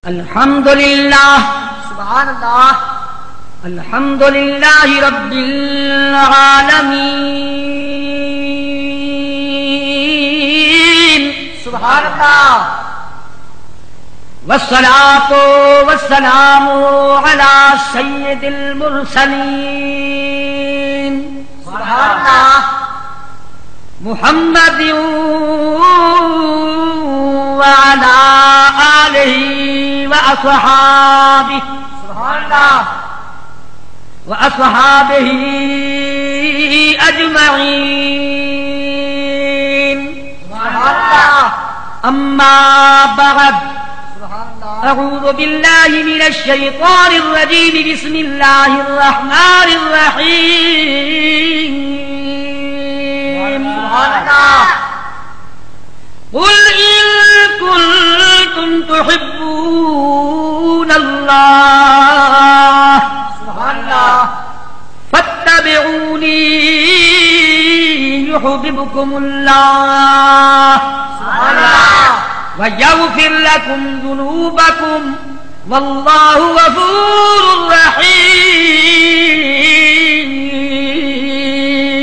الحمدللہ سبحان اللہ الحمدللہ رب العالمین سبحان اللہ والصلاة والسلام على سید المرسلین سبحان اللہ محمد وعلى آلہ وأصحابہ سبحان اللہ وأصحابه أجمعين سبحان اللہ أما بعد سبحان اللہ أعوذ بالله من الشيطان الرجيم بسم الله الرحمن الرحيم سبحان اللہ قل إن كنتم تحبون الله سبحان اللہ فاتبعوني يحببكم الله سبحان اللہ ويغفر لكم ذنوبكم والله غفور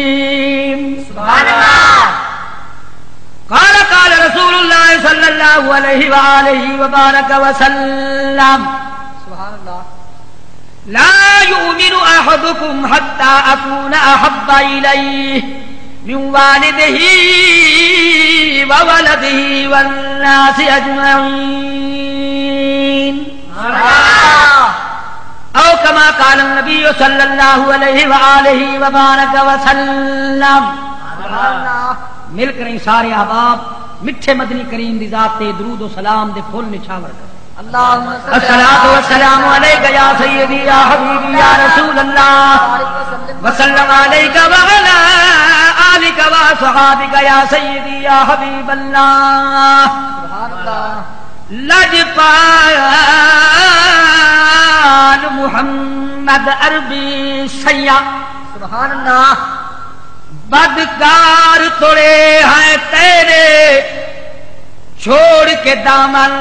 رحيم سبحان اللہ قال رسول الله صلى الله عليه وآله وبارك وسلم سبحان اللہ لا يؤمن أحدكم حتى أكون أحب إليه من والده وولده والناس أجمعين أو كما قال النبي صلى الله عليه وآله وبارك وسلم سبحان اللہ مل کر سارے احباب میٹھے مدنی کریم دی ذات تے درود و سلام دے پھول نچھاور کر اللہم صلی الصلاۃ والسلام علیک یا سیدی یا حبیبی یا رسول اللہ وسلم علیک وعلی آلک وصحابک یا سیدی یا حبیب اللہ سبحان اللہ لجپال محمد عربی سیاح سبحان اللہ بدکار توڑے ہیں تیرے چھوڑ کے دامن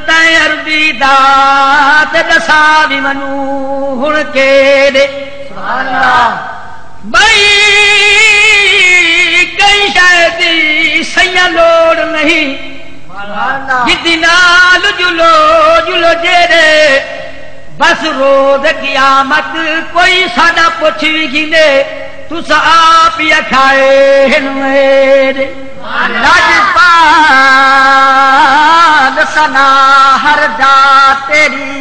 تے عربی دات دسا بھی منوہن کے دے سبحان اللہ بھائی کئی شاید سیاں لوڑ نہیں سبحان اللہ جتنال جلو جلو جیرے بس روز قیامت کوئی ساڈا پوچھ بھی گھنے تسا آپ ہی اکھائے ہیں میرے لجپال سنا ہر جا تیری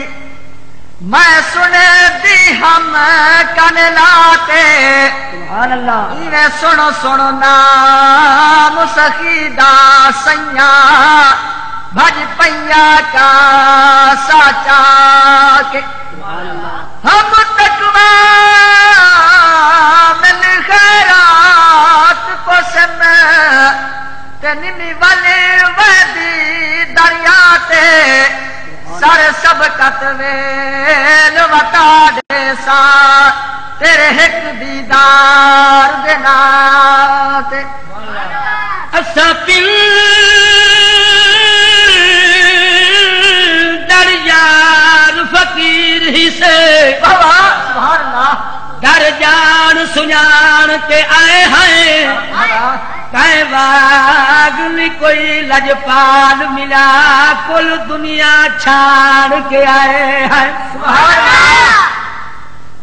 میں سن دی ہم کن لاتے سبحان اللہ میں سنو سنو نام سخی دا سیاں بھج پیا کا ساچا کے ہم تکوا من خیرات کو سن تنمی والے ویدی دریا تے سر سب کتویل وطا دے سا تیرے ایک دیدار دینا تے اسا پل درجان فقیر ہی سے سبحان اللہ در جان سنان کے آئے ہیں کہیں واگلی کوئی لجپال ملا کل دنیا چھاڑ کے آئے ہیں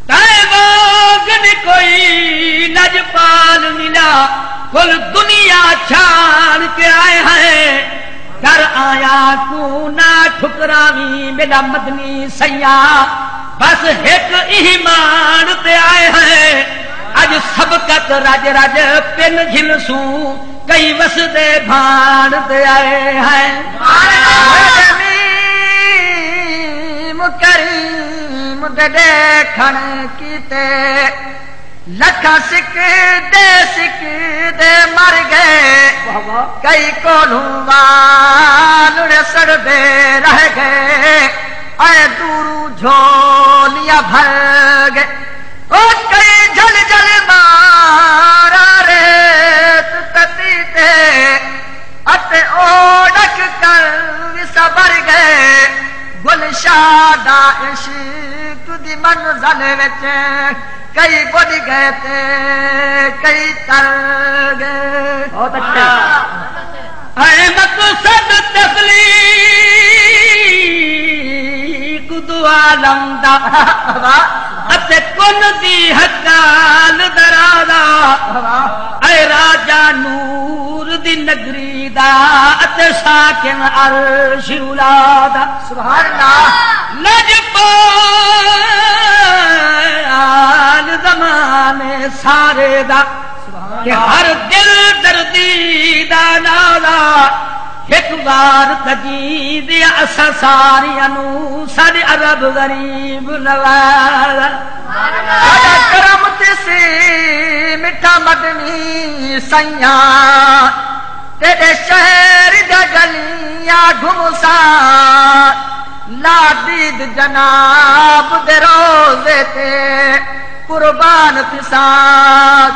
کہیں واگلی کوئی لجپال ملا کل دنیا چھاڑ کے آئے ہیں در آیا کو نہ ٹھکراوی میرا مدنی سیاح بس ایک ایمان تے آئے ہیں اج سبقت رج رج پن جھلسوں کئی وسدے بھان تے آئے ہیں کریم دے دیکھن کیتے لکھا سکھ دے مر گئے کئی کولوں والے سڑبے رہ گئے اے دورو جھولیاں بھر گئے او کئی جل جل مارا ریت تتی تے اتے اوڑک کر صبر گئے گل گلشادہ عشق دی منزل وچ کئی بڑھ گئے تے کئی تر گئے. بہت اچھا. اے مقصد تخلیق دو عالم دا اتے کن دی حقال درازا اے راجا نور دی نگری دا اتے ساکن عرش اولادا. سبحان اللہ. لجپال زمانے سارے دا کہ ہر دل دردی دا نالا ایک بار تجید اسا ساریاں نو ساڈے عرب غریب نوالا. کرم تسی میٹھا مدنی سیاں تیرے شہر دا گلیاں گھمسا لا دید جناب دے روزے تے قربان تسا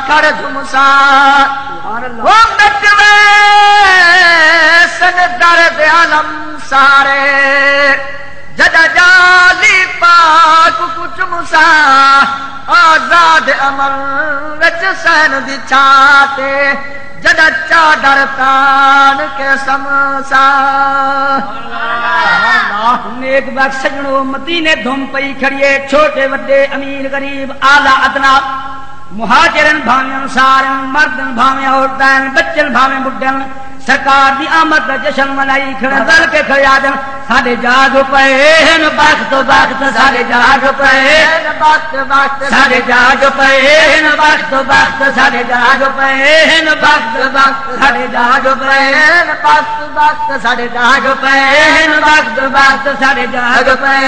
کر جھمسا. وہ مٹوے سن درد عالم سارے جدا جالی پاک کچھ مسا آزاد عمل وچ سین دی چھاتے جدا چادر تان کے سمسا. نیک بخش سجنو مدینے دھوم پئی کھڑیے چھوٹے وڈے امیر غریب آلہ ادنا مہاجرن بھاویں انصارن مردن بھاویں عورتن بچن بھاویں بڈھن سرکار دی آمد دا جشن منائی کھڑے دل کے کھڑے آدم ساڈے جاگ پئے وقت وقت ساڈے جاگ پئے وقت وقت ساڈے جاگ پئے وقت وقت ساڈے جاگ پئے وقت وقت ساڈے جاگ پئے وقت وقت ساڈے جاگ پئے وقت وقت ساڈے جاگ پئے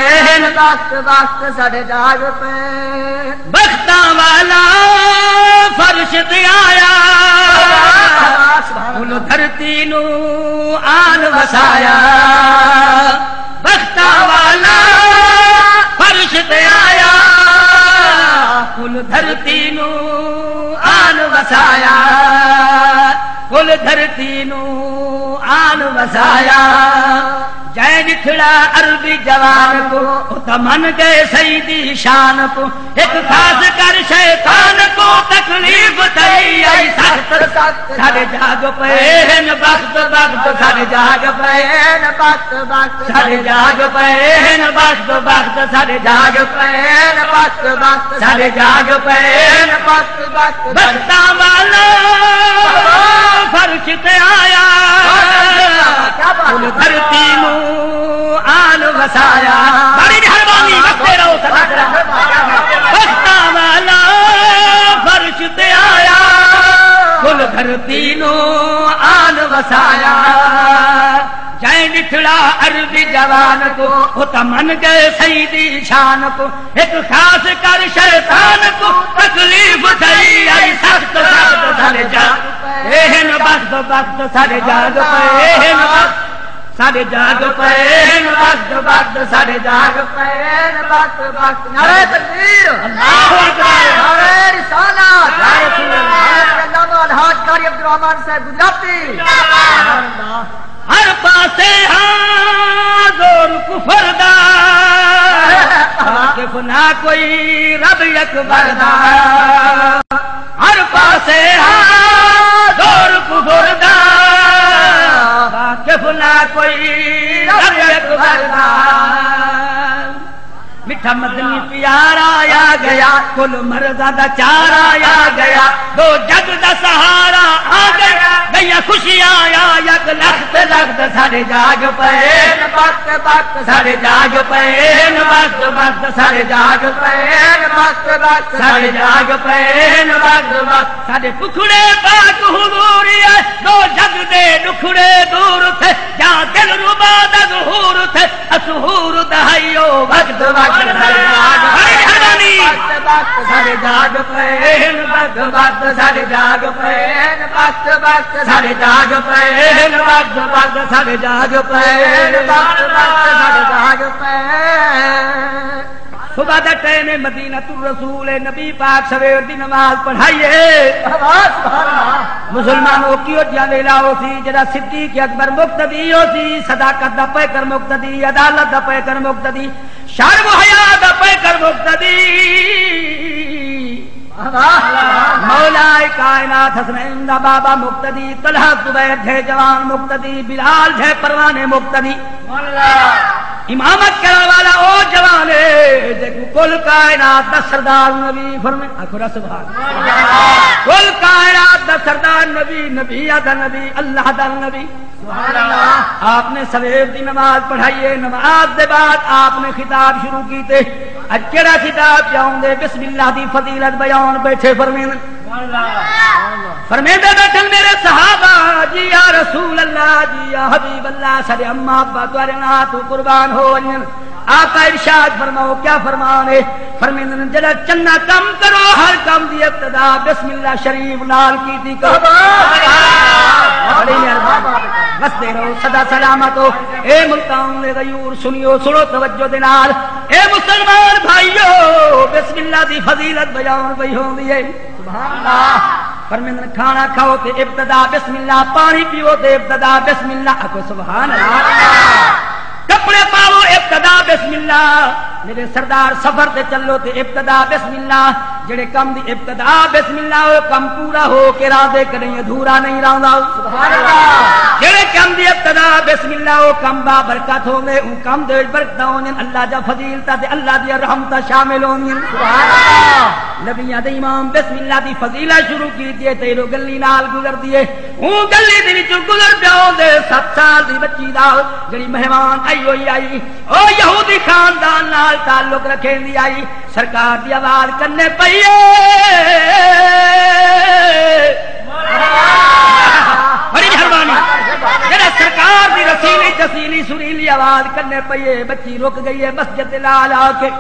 وقت وقت ساڈے جاگ پے. بختاں والا فرش تے آیا پھول دھرتی نو آن وسایا. بختاں والا فرش تے آیا پھول دھرتی نو آن وسایا. پھول دھرتی نو آن وسایا. جے نکھڑا عربی جوان کو تمن گئے سیدی شان کو ایک خاص کر شیطان کو تکلیف تئی آئی سخت ساڈے جاگ پئے وقت وقت ساڈے جاگ پئے وقت وقت ساڈے جاگ پئے وقت وقت ساڈے جاگ پئے وقت وقت ساڈے جاگ پئے وقت وقت بختاں والا فرش تے آیا پھول دھرتی نو آن وسایا. بڑی مہربانی وقتے رہو بختاں والا فرش تے آیا پھول دھرتی نو آن وسایا. جائے نکھڑا عربی جوان کو وہ تمن گئے سیدی شان کو ایک خاص کر شیطان کو تکلیف دئی آئی سخت سخت ساڈے جاگ پئے وقت وقت ساڈے جاگ پئے ساڈے جاگ پئے وقت وقت ساڈے جاگ پئے وقت وقت. نعرہ تکبیر اللہ اکبر. نعرہ رسالت علامہ الحاج قاری عبدالرحمان صاحب گجراتی. ہر پاسے حاضر کفر دا واقف نہ کوئی رب اکبر دا. ہر پاسے حاضر کفر دا واقف نہ کوئی رب اکبر دا. میٹھا مدنی پیارا آیا گیا کل مرزا دا چارا آیا گیا دو جگ دا سہارا آ گیا گیا خوشیاں آیا یک لخت لخت ساڈے جاگ پئے وقت وقت ساڈے جاگ پئے وقت وقت ساڈے جاگ پئے وقت وقت ساڈے جاگ پئے وقت وقت ساڈے ٹکڑے پاک حضور ہے دو جگ دے ٹکڑے دور تھے جا دل ربا دا ظہور تھے اسحور دہائیو وقت وقت ساڈے جاگ پئے وقت وقت ساڈے جاگ پئے وقت وقت ساڈے جاگ پئے وقت وقت ساڈے جاگ پئے وقت وقت ساڈے جاگ پے. صبح دا ٹائم مدینہ الرسول نبی پاک سویر دی نماز پڑھائیے مسلمانوں کی ویلا ہو سی جڑا صدیق اکبر مقتدی ہو سی صداقت دا پیکر مقتدی عدالت دا پیکر مقتدی شرم و حیا دا پیکر مقتدی مولا کائنات حسنین دا بابا مقتدی طلحہ زبیر جے جوان مقتدی بلال جے پروانے مقتدی امامت کرنے والا او جوان ہے کل کائنات دا سردار نبی فرمائے آخرا سبحان کل کائنات دا سردار نبی نبی دا نبی اللہ دا نبی آپ نے سویر دی نماز پڑھائیے نماز دے بعد آپ نے خطاب شروع کیتے اچھڑا خطاب جاؤں دے بسم اللہ دی فضیلت بیان بیٹھے فرمین بیٹھن میرے صحابہ جی یا رسول اللہ جی یا حبیب اللہ سر اما ابا دوارنا تو قربان ہو ونین آقا ارشاد فرماؤ کیا فرمان ہے فرمین جڑا چننا کم کرو ہر کم دی ابتدا بسم اللہ شریف نال کی تھی کرو بس دے رہو صدا سلامت ہو اے ملتان غیور سنیو سنو توجہ دینال اے مسلمان بھائیو بسم اللہ دی فضیلت بیان بھئی ہوں دیئے سبحان اللہ فرمین کھانا کھاؤ تے ابتدا بسم اللہ پانی پیو تے ابتدا بسم اللہ کو سبحان اللہ کپڑے پاؤ ابتدا بسم اللہ میرے سردار سفر تے چلو تے ابتدا بسم اللہ جڑے کم دی ابتدا بسم اللہ وہ کم پورا ہو کے راندے کریں ادھورا نہیں راندا سبحان اللہ جڑے کم دی ابتدا بسم اللہ وہ کم با برکت ہوں گے ان کم دے برکت ہوں اللہ جا فضیلتا تے اللہ دی رحمتا شامل ہوں گے سبحان اللہ نبیاں دے امام بسم اللہ دی فضیلت شروع کی دیے تے لو گلی نال گزر دیے اون گلی دے وچ گزر پیاؤ دے 7 سال دی بچی دا جڑی مہمان آئی ہوئی آئی او یہودی خاندان نال تعلق رکھیں دی آئی سرکار دی آواز کرنے پئیے بڑی مہربانی جڑا سرکار دی رسیلی جسیلی سریلی آواز کرنے پئیے بچی رک گئی ہے مسجد لال آ کے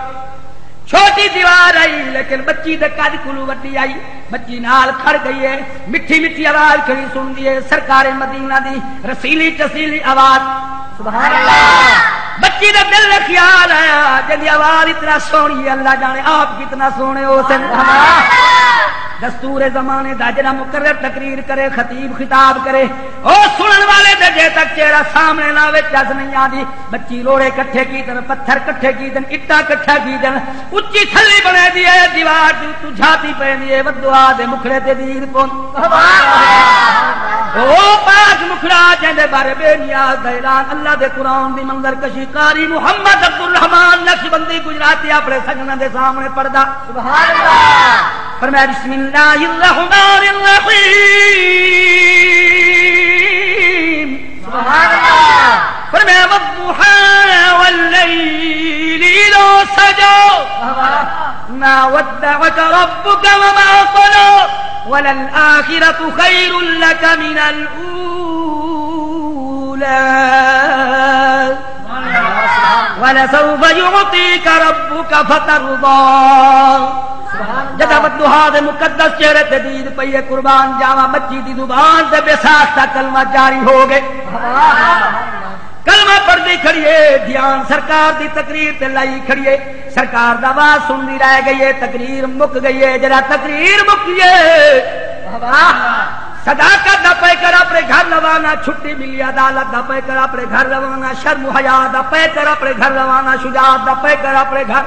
چھوٹی دیوار آئی لیکن بچی دے قد کلو وڈی آئی بچی نال کھڑ گئی ہے مٹھی مٹھی آواز کھڑی سن دیے سرکار مدینہ دی رسیلی جسیلی آواز سبحان اللہ بچی دا دل میں خیال آیا جدی آواز اتنا سونی ہے اللہ جانے آپ کتنا سونے ہو دستور زمانے دا جڑا مقرر تقریر کرے خطیب خطاب کرے او سنن والے دے جے تک چہرہ سامنے نہ وچ جس نہیں آندی بچی روڑے کٹھے کی دن پتھر کٹھے کی دن اٹا کٹھا کی دن اچھی تھلی بنے دی ہے دیوار تو جھاتی پہنی ہے ودعا دے مکھڑے تے دیر کون او پاک مکھڑا جندے بارے بے نیاز دا اعلان اللہ دے قرآن دی منظر کشی قاری محمد عبدالرحمان نقشبندی گجراتی اپنے سجنہ دے سامنے پڑھدا سبحان اللہ فرمایا بسم اللہ الرحمن الرحیم سبحان اللہ فرمایا والضحى واللیل اذا سجى ما ودعك ربك وما قلى وللآخرة خير لك من الأولى ولسوف يعطيك ربك فترضى جدا والضحى دے مقدس چہرے تے دید پئیے قربان جاواں بچی دی زبان تے بے ساختہ کلمہ جاری ہو گئے کلمہ پڑھدی کھڑیے دھیان سرکار دی تقریر تے لائی کھڑیے سرکار دا آواز سننی رہ گئی ہے تقریر مک گئی ہے جڑا تقریر مکی ہے صداقت دا پے کر اپنے گھر روانہ چھٹی ملی عدالت دا پے کر اپنے گھر روانہ شرم و حیا دا پے کر اپنے گھر روانہ شجاعت دا پے کر اپنے گھر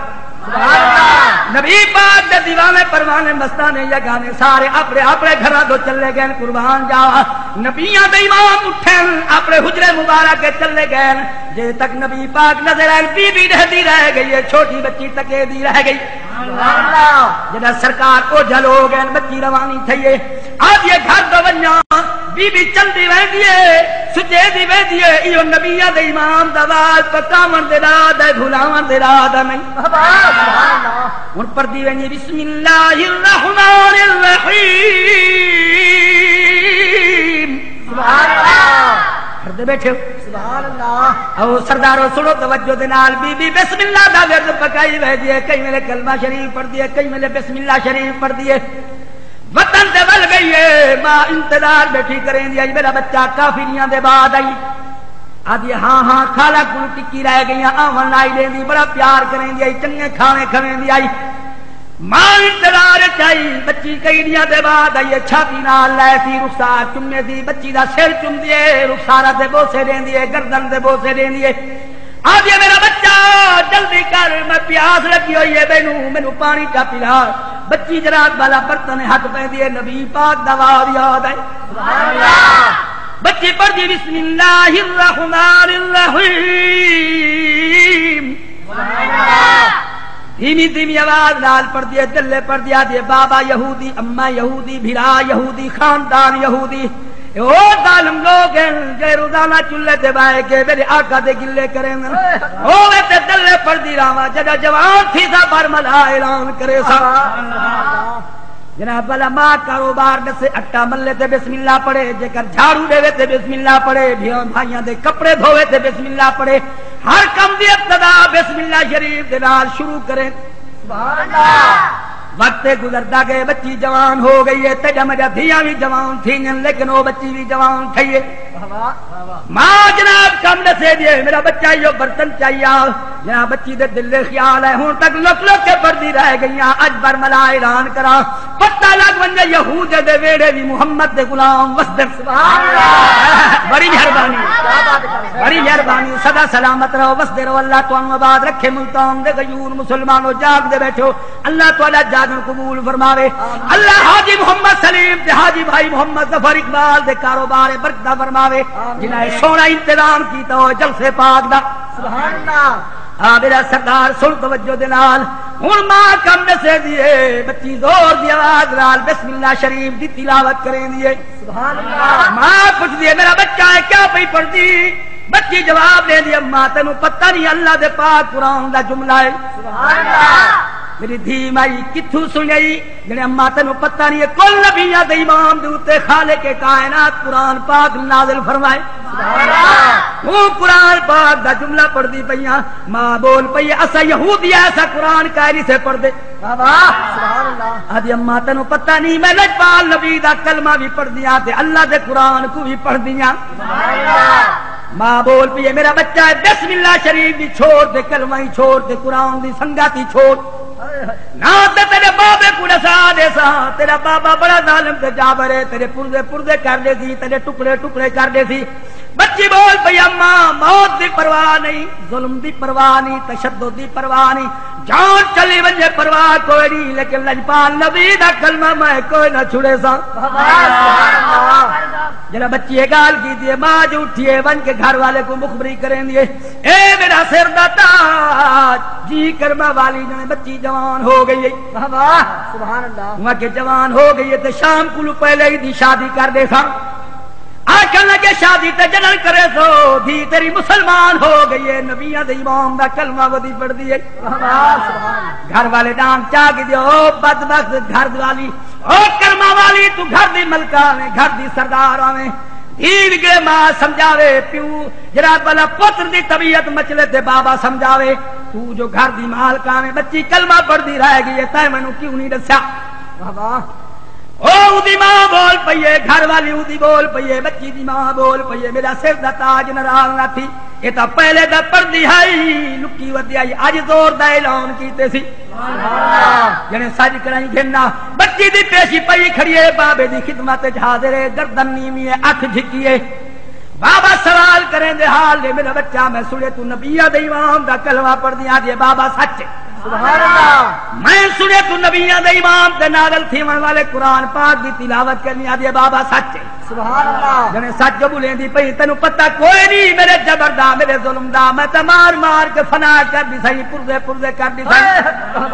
نبی پاک دے دیوانے پروانے مستانے یا گانے سارے اپنے اپنے گھرہ دو چلے گئے قربان جاوا نبیاں دے امام اٹھیں اپنے حجرے مبارک کے چلے گئے جے تک نبی پاک نظر آئے بی بی رہتی رہ گئی ہے چھوٹی بچی تکے دی رہ گئی جدا سرکار کو جلو گئے بچی روانی تھئیے آج یہ گھر دو ونیا بی بی چل دی وے دیئے سجے دی وے دیئے ایو نبیہ دے امام دواز پکامن دے رادہ بھولاون دے رادہ نہیں ان پر دی وے بسم اللہ الرحمن الرحیم سبحان اللہ ہر دے بیٹھے سبحان اللہ او سردارو سنو توجہ دے نال بی بی بسم اللہ دا ورد پکائی وے دیئے کئی میرے کلمہ شریف پڑھ دیئے کئی میرے بسم اللہ شریف پڑھ دیئے وطن دے بل گئی ہے ماں انتظار بیٹھی کریں دی آئی میرا بچہ کافریاں دے بعد آئی آدھی ہاں ہاں کھالا کل ٹکی رہ گئی آمن آئی لیں دی بڑا پیار کریں دی آئی چنگے کھانے کھویں دی آئی ماں انتظار چاہی بچی کئی دیا دے بعد آئیے چھاتی نال لائے سی رخسار چمنے دی بچی دا سر چم دیے رخسارہ دے بوسے دیں دیے گردن دے بوسے دیں دیے آدھی میرا بچہ جلدی کر میں پیاس لگی ہوئی ہے مینو پانی چا پلا بچی جرات والا برتن ہاتھ پہ دیے نبی پاک دوا یاد ہے بچی پڑھ دی بسم اللہ الرحمن الرحیم دھیمی دھیمی آواز لال پڑھ دیے دلے پڑھ دیا دیے بابا یہودی اماں یہودی بھرا یہودی خاندان یہودی او ظالم لوگ ہیں روزانہ چولہے تے بائے کے میرے آقا دے گلے کریں او تے دلے پڑھ دی راوا جڑا جوان تھی سا برملا اعلان کرے سا جناب والا ماں کاروبار دسے اٹا ملے تے بسم اللہ پڑھے جے کر جھاڑو دے تے بسم اللہ پڑھے بھائیاں دے کپڑے دھوے تے بسم اللہ پڑھے ہر کم دی ابتدا بسم اللہ شریف دے نال شروع کریں سبحان اللہ وقت گزرتا گئے بچی جوان ہو گئی ہے تجا مجا دھیاں بھی جوان تھیں لیکن وہ بچی بھی جوان تھی ہے ماں جناب کم دسے دیے میرا بچہ یہ برتن چاہیے جناب بچی دے دل خیال ہے ہوں تک لک لک کے پردی رہ گئی اج برملا اعلان کرا پتہ لگ ونجے یہود دے ویڑے بھی محمد دے غلام وسدر سبحان اللہ بڑی مہربانی سدا سلامت رہو وسدے رہو اللہ تو آباد رکھے ملتان دے غیور مسلمانوں جاگ دے بیٹھو اللہ تعالی جاگن قبول فرماوے اللہ حاجی محمد سلیم تے حاجی بھائی محمد ظفر اقبال دے کاروبار برکت فرماوے جنہاں سونا انتظام کیتا ہو جلسے پاک دا سبحان اللہ میرا سردار سن توجہ دے نال ہن ماں کم دسے دیے بچی زور دی آواز نال بسم اللہ شریف دی تلاوت کریں دیے سبحان اللہ ماں پوچھ دیے میرا بچہ ہے کیا پئی پڑھدی بچی جواب دے دی اماں تینوں پتہ نہیں اللہ دے پاک قرآن دا جملہ ہے سبحان اللہ میری دھی مائی کتھوں سنئی جنے اماں تینوں پتہ نہیں ہے کل نبیاں دے امام دے اوتے خالق کائنات قرآن پاک نازل فرمائے سبحان اللہ وہ قرآن پاک دا جملہ پڑھ دی پیاں ماں بول پئی اسا یہودی ایسا قرآن قاری سے پڑھ دے سبحان اللہ آدھی اماں تینوں پتہ نہیں میں لجپال نبی دا کلمہ بھی پڑھ دیاں تے اللہ دے قرآن کو بھی پڑھ دیاں سبحان اللہ ماں بول پئی میرا بچہ ہے بسم اللہ شریف بھی چھوڑ دے کلمہ ہی چھوڑ دے قرآن دی سنگاتی چھوڑ نہ تیرے بابے کو نسا دے سا تیرا بابا بڑا ظالم تے جابر ہے تیرے پردے پردے کر دے سی تیرے ٹکڑے ٹکڑے کر دے سی بچی بول پئی اماں موت دی پرواہ نہیں ظلم دی پرواہ نہیں تشدد دی پرواہ نہیں جان چلی ونجے پرواہ کوئی نہیں لیکن لجپال نبی دا کلمہ میں کوئی نہ چھڑے سا جنا بچی یہ گال کی دیے ماں جو اٹھیے ون کے گھر والے کو مخبری کریں دیے اے میرا سر دا تاج جی کرما والی جنے بچی جوان ہو گئی ہے سبحان اللہ وہاں کے جوان ہو گئی ہے تے شام کو پہلے ہی دی شادی کر دے سا آکھن لگے شادی تے جنن کرے سو دھی تیری مسلمان ہو گئی ہے نبیاں دے امام دا کلمہ ودی پڑھ دی ہے گھر والے ڈان چاہ کے دیو او بدبخت گھر والی او کرما والی تو گھر دی ملکہ میں گھر دی سردار میں دین کے ماں سمجھاوے پیو جناب والا پتر دی طبیعت مچلے تے بابا سمجھاوے تو جو گھر دی مالکہ میں بچی کلمہ پڑھ دی رہ گئی ہے تے مینوں کیوں نہیں دسیا بابا او دی ماں بول پئیے گھر والی او دی بول پئیے بچی دی ماں بول پئیے میرا سر دا تاج ناراض نہ تھی یہ تو پہلے دا پردی ہے لکی ودی آئی اج زور دا اعلان کیتے سی جنے سج کرائی گھننا بچی دی پیشی پئی کھڑیے بابے دی خدمت حاضر ہے گردن نیوی ہے اکھ جھکیے بابا سوال کریں دے حال دے میرا بچہ میں سنے تو نبیہ دے امام دا کلمہ پڑھ دیا دے بابا سچ سبحان اللہ میں سنے تو نبیہ دے امام دے نازل تھیون والے قرآن پاک دی تلاوت کرنی آدھی بابا سچ سبحان اللہ جنے سچ جو بولیں دی پئی تینوں پتہ کوئی نہیں میرے جبر دا میرے ظلم دا میں تے مار مار کے فنا کر دی سہی پردے پردے کر دی سہی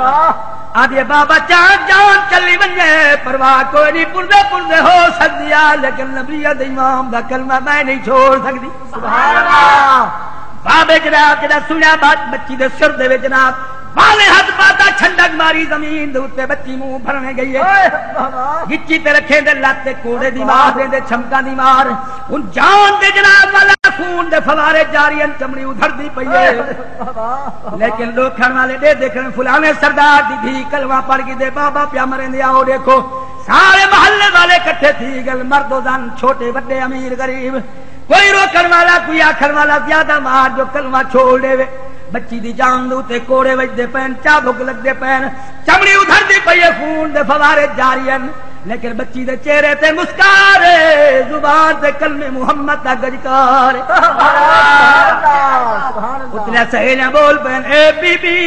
آدھی بابا جان جان چلی ونجے پرواہ کوئی نہیں پردے پردے ہو سکتی ہے لیکن نبیہ دے امام دا کلمہ میں نہیں چھوڑ سکتی سبحان اللہ بابے جناب جناب سنیا بات بچی دے سر دے جناب والے ہاتھ پاتا چھنڈک ماری زمین دے اوتے بچی منہ بھرنے گئی ہے گچی تے رکھے دے لاتے کوڑے دی مار دے چھمکا دی مار ان جان دے جناب والا خون دے فوارے جاری ان چمڑی ادھر دی پئی ہے لیکن لوگ کھان والے دے دیکھن فلانے سردار دی دھی کلمہ پڑھ کے دے بابا پیا مرے دے آؤ دیکھو سارے محلے والے کٹھے تھی گل مرد و زن چھوٹے بڑے امیر غریب کوئی روکن والا کوئی آخر والا زیادہ مار جو کلمہ چھوڑ دے وے بچی دی جان دے کوڑے وجدے پین چابک لگدے پین چمڑی ادھر دی پئی خون دے فوارے جاری ہیں لیکن بچی دے چہرے تے مسکارے زبان تے کلمے محمد دا گجکار اتنے سہیلیاں بول پین اے بی بی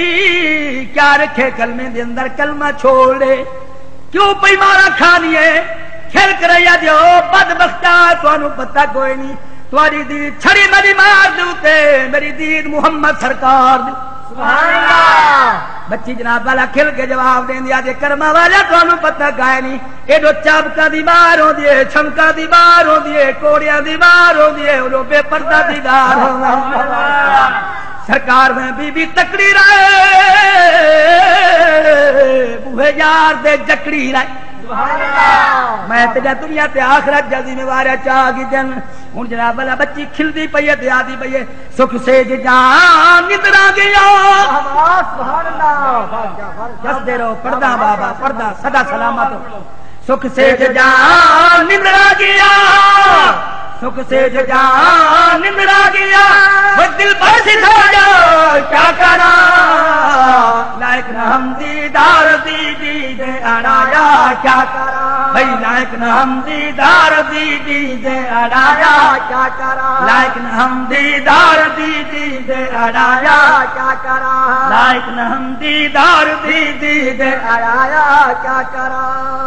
کیا رکھے کلمے دے اندر کلمہ چھوڑ دے کیوں پئی مارا کھانیے کھل کر یا دیو بدبختہ تانوں پتہ کوئی نہیں تمہاری دید چھڑی میری مار دوتے میری دید محمد سرکار دی سبحان اللہ بچی جناب والا کھل کے جواب دیں دیا جے کرما والا تانوں پتہ کائے نہیں ایڈو چابکا دی بار ہو دیے چھمکا دی بار ہو دیے کوڑیاں دی بار ہو دیے رو بے پردہ دی دار ہو سرکار میں بی بی تکڑی رہے بوہے یار دے جکڑی رہے میں تیرا دنیا تے آخرت جلدی میں وارا چاہ گی جن ہن جناب والا بچی کھلدی پئی تے آدی پئی سکھ سے جان نندرا گیا سبحان اللہ جس دے رو پردہ بابا پردہ سدا سلامت سکھ سے جان نندرا گیا سکھ سے جان نندرا گیا وہ دل پر سدھا جا کیا کرا لائق نہ ہم دیدار دی دے اڑایا کیا کرا بھائی لائق نہ ہم دیدار دی دے اڑایا کیا کرا لائق نہ ہم دیدار دی دے اڑایا کیا کرا لائق نہ ہم دیدار دی دے اڑایا کیا کرا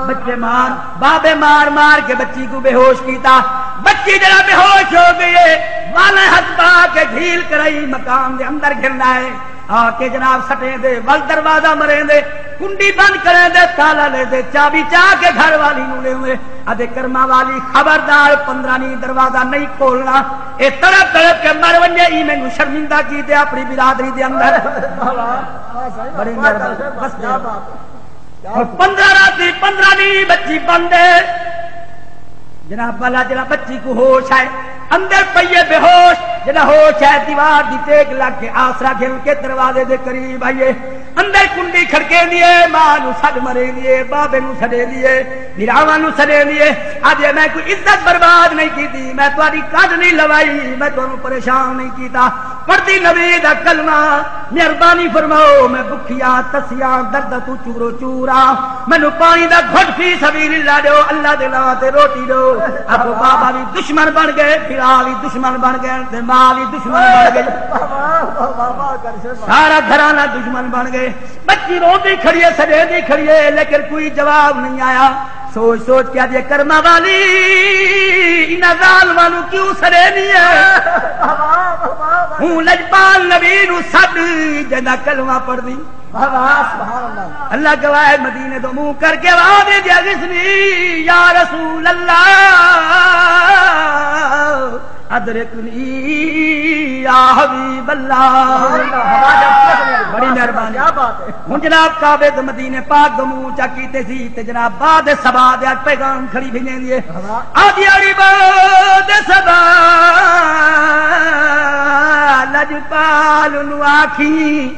بچے مار بابے مار مار کے بچی کو بے ہوش کیتا بچی جرا بے ہوش ہو گئی والے ہاتھ پا کے ڈھیل کرائی مقام دے اندر گرنا ہے آکے جناب سٹے دے ول دروازہ مرے دے کنڈی بند کرے دے تالا لے دے چابی چاہ کے گھر والی نو لے ہوئے ادے کرما والی خبردار 15 نہیں دروازہ نہیں کھولنا اے تڑپ تڑپ کے مر ونجے ای مینوں شرمندہ کیتے اپنی برادری دے اندر بڑی مہربانی بس 15 راتی 15 نہیں بچی بندے جناب والا جناب بچی کو ہوش ہے اندر پئیے بے ہوش جنا ہوش ہے دیوار دی ٹیک لگ کے آسرا گھل کے دروازے دے قریب آئیے اندر کنڈی کھڑکے دیے ماں نو سڈ مرے دیے بابے نو سڈے دیے بھراواں نو سڈے دیے آج میں کوئی عزت برباد نہیں کی تھی میں تہاڈی کڈ نہیں لوائی میں تانوں پریشان نہیں کیتا پڑھتی نبی دا کلمہ مہربانی فرماؤ میں بکھیا تسیاں درد تو چورو چورا مینوں پانی دا گھٹ فی سبیل اللہ دیو اللہ دے نام تے روٹی دو اب بابا بھی دشمن بن گئے بھرا بھی دشمن بن گئے تے ماں بھی دشمن بن گئی سارا گھرانہ دشمن بن گئے بچی روتی کھڑی ہے سجیدی کھڑی ہے لیکن کوئی جواب نہیں آیا سوچ سوچ کیا دے کرما والی انہاں ظالمانوں کیوں سڑے نہیں ہے ہوں لجپال نبی نو سد جنہ کلمہ پڑھ دی اللہ گواہ مدینے تو منہ کر کے آواز دے دیا غسنی یا رسول اللہ ادرکنی یا حبیب اللہ بڑی مہربانی ہوں جناب کعبے دے مدینے پاک دے منہ چا کیتے سی تے جناب بعد سبا دے پیغام کھڑی بھیجیں دیے آدھی اڑی بعد سبا لجپال نو آکھی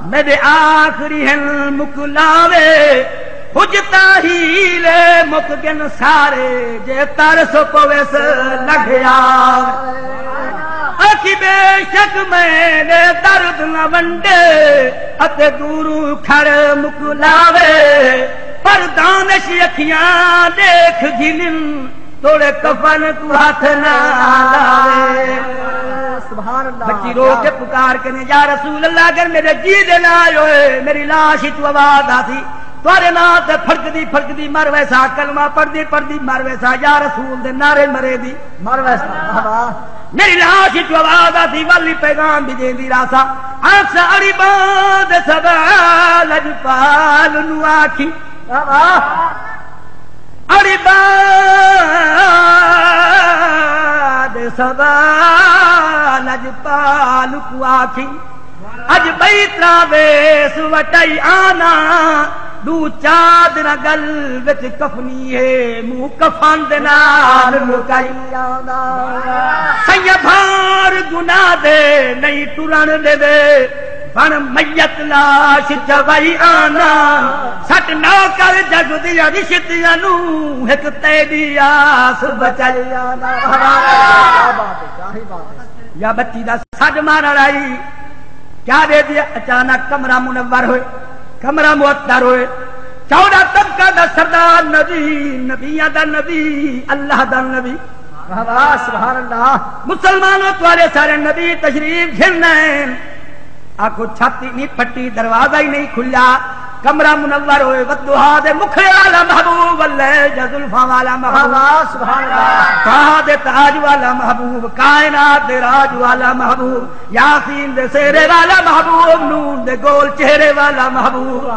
میرے آخری ہن مکلاوے حجتا ہی لے مک گن سارے جے ترس پویس لگیا اکی بے شک میں نے درد نہ ونڈے اتے دورو کھڑ مکلاوے پر دانش اکھیاں دیکھ گھنن توڑے کفن کو ہاتھ نہ لاوے سبحان اللہ بچی رو کے پکار کے یا رسول اللہ اگر میرے جی دے نہ آئے میری لاش تو آواز آتی تارے نام تے پھڑک دی مر ویسا کلمہ پڑھ دی مر ویسا یا رسول دے نعرے مرے دی مر ویسا میری لاش تو آواز آتی والی پیغام بھی دے دی راسا آنکھ سے اڑی باندھ سبا لجپال نو آکھی اڑی باندھ سبا لجپال کو آکھی اج بیترا ویس وٹائی آنا دو چادر گل وچ کفنی ہے منہ کفن دے نال مکائی آنا سیا بھار گناہ دے نہیں ٹرن دے دے بن میت لاش چوئی آنا سٹ نہ کر جگ دیا رشتیاں نو ایک تیری آس بچائی آنا یا بچی دا سج مار آئی کیا دے دیا اچانک کمرہ منور ہوئے کمرہ معطر ہوئے چودہ طبقہ دا سردار نبی نبیاں دا نبی اللہ دا نبی سبحان اللہ مسلمانوں تمہارے سارے نبی تشریف گھرنے آنکھوں چھاتی نہیں پھٹی دروازہ ہی نہیں کھلا کمرہ منور ہوئے ودوہا دے مکھڑے والا محبوب اللہ جزلفا والا محبوب سبحان اللہ کہا دے تاج والا محبوب کائنات دے راج والا محبوب یاسین دے سیرے والا محبوب نون دے گول چہرے والا محبوب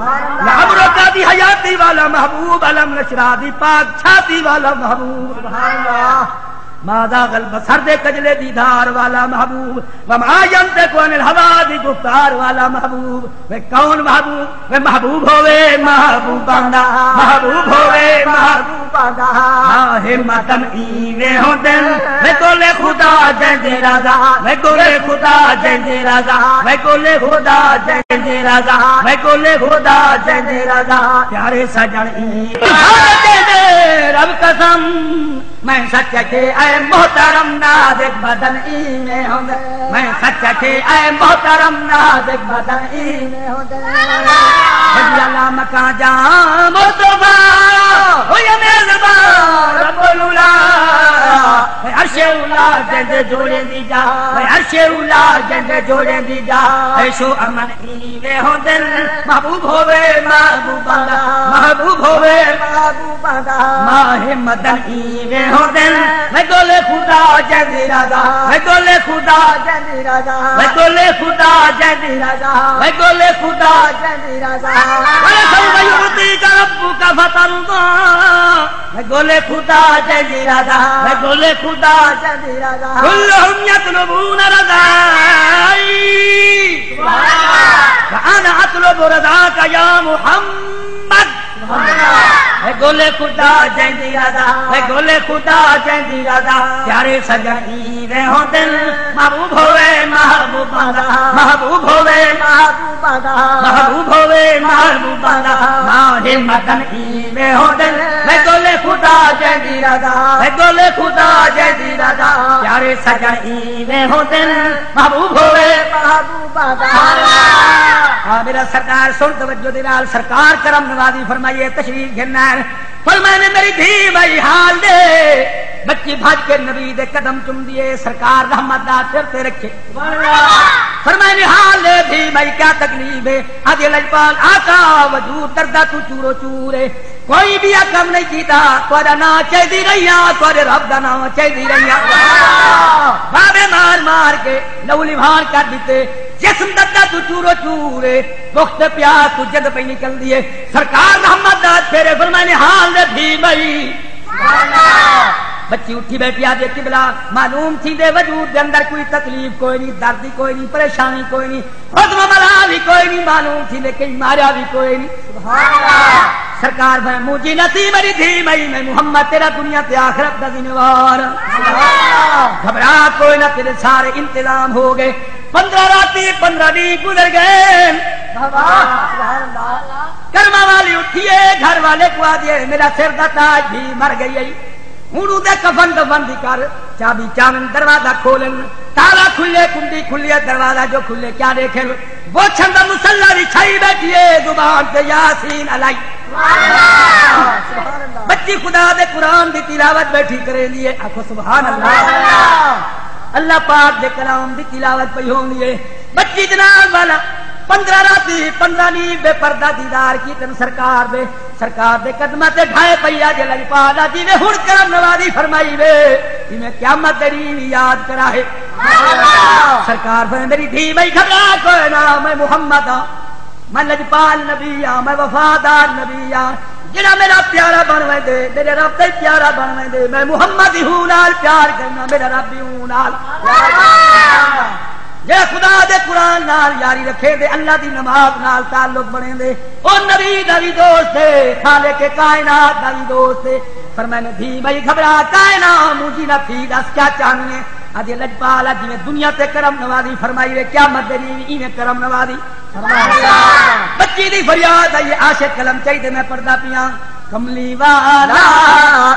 لعمرو کا دی حیاتی والا محبوب علم نشرا دی پاک چھاتی والا محبوب سبحان اللہ ماذا غلب سر دے کجلے دیدار والا محبوب وما ينطق عن الهوى دی گفتار والا محبوب وہ کون محبوب وہ محبوب ہوئے محبوب بندہ محبوب ہوئے محبوب بندہ ہمتن ایویں ہو دل میں گولے خدا جے رضا میں گولے خدا جے رضا میں گولے خدا جے رضا میں گولے خدا جے رضا پیارے سجن رب قسم میں سچ کے اے محترم نازک بدن میں ہوں میں سچ کے اے محترم نازک بدن میں ہوں اللہ مکان جام مصطفیٰ ہو یا میزبان رب الاولا میں عرش اولا جندے جوڑے دی جا میں عرش اولا جندے جوڑے دی جا ایشو امن ایویں ہوں دل محبوب ہوئے محبوب بندہ محبوب ہوئے محبوب بندہ ماہ مدن ایویں ہوں دل میں گولے خدا جندی رضا میں گولے خدا جندی رضا میں گولے خدا جندی رضا میں گولے خدا جندی رضا سوف يعطيك ربك فترضى میں گولے خدا جندی رضا میں گولے خدا جندی رضا كلهم يطلبون رضاي فأنا أطلب رضاك يا محمد میں گولے خدا جندی رضا میں گولے خدا جندی رضا پیارے سجن ایویں ہو دل محبوب ہوئے محبوب بندہ محبوب ہوئے محبوب بندہ محبوب ہوئے محبوب بندہ ماہ مدن ایویں ہو دل میں گولے خدا جندی رضا میں گولے خدا جندی رضا پیارے سجن ایویں ہو دل محبوب ہوئے محبوب بندہ میرا سرکار سن توجہ دلال سرکار کرم نوازی فرمائیے تشریف گھرنا فرمائے نے میری دھی بھائی حال دے بچی بھاج کے نبی دے قدم چم دیے سرکار رحمت دا پھرتے رکھے فرمائے نے حال دے دھی بھائی کیا تکلیف ہے آدھے لجپال آقا وجود دردہ تو چورو چورے کوئی بھی کم نہیں کیتا تھوڑا نا چاہی دی رہیا تھوڑے رب دا نا چاہی دی رہیا بابے مار مار کے لولی بھار کر دیتے جسم دردہ تو چورو چورے وقت پیاس تو جد پہ نکل دیے سرکار رحمت داد پھیرے فرمائے نے حال دے بھی بھائی بچی اٹھی بیٹھی آدھے قبلہ معلوم تھی دے وجود دے اندر کوئی تکلیف کوئی نہیں دردی کوئی نہیں پریشانی کوئی نہیں خود ملا بھی کوئی نہیں معلوم تھی لیکن مارا بھی کوئی نہیں سرکار میں مجھے نصیب میری دھی میں محمد تیرا دنیا تے آخرت دا دینوار گھبرا کوئی نہ تیرے سارے انتظام ہو گئے 15 راتی 15 دن گزر گئے کرما والی اٹھیے گھر والے کو آدھیے میرا سر دا تاج بھی مر گئی ہوں دے کفن دفن دی کر چابی چاون دروازہ کھولن تالا کھلے کنڈی کھلی دروازہ جو کھلے کیا دیکھے وہ چھند مسلح دی چھائی بیٹھیے زبان سے یاسین علی بچی خدا دے قرآن دی تلاوت بیٹھی کرے لیے آخو سبحان اللہ اللہ پاک دے کلام دی تلاوت پہ ہوں لیے بچی جناب والا 15 راتی 15 نی بے پردہ دیدار کی تن سرکار دے قدمہ تے ڈھائے پیا جلال پالا جی نے ہن کرم نوازی فرمائی وے میں قیامت تیری یاد کرائے سرکار فرمائے میری دھی میں گھبرا کوئی نہ میں محمد میں لجپال نبی ہاں میں وفادار نبی ہاں جڑا میرا پیارا بنوے دے میرے رب تے پیارا بنوے دے میں محمد ہوں نال پیار کرنا میرا رب ہوں نال جے خدا دے قرآن نال یاری رکھے دے اللہ دی نماز نال تعلق بنے دے او نبی دا بھی دوست ہے خالق کے کائنات دا بھی دوست ہے فرمائے دھی بھائی گھبرا کائنات مجھے نہ تھی دس کیا چاہنے آدھے لجپالا جی دنیا تے کرم نوازی فرمائی وے کیا مدد ایویں کرم نوازی بچی دی فریاد آئی عاشق کلم چاہیے میں پڑھدا پیاں کملی والا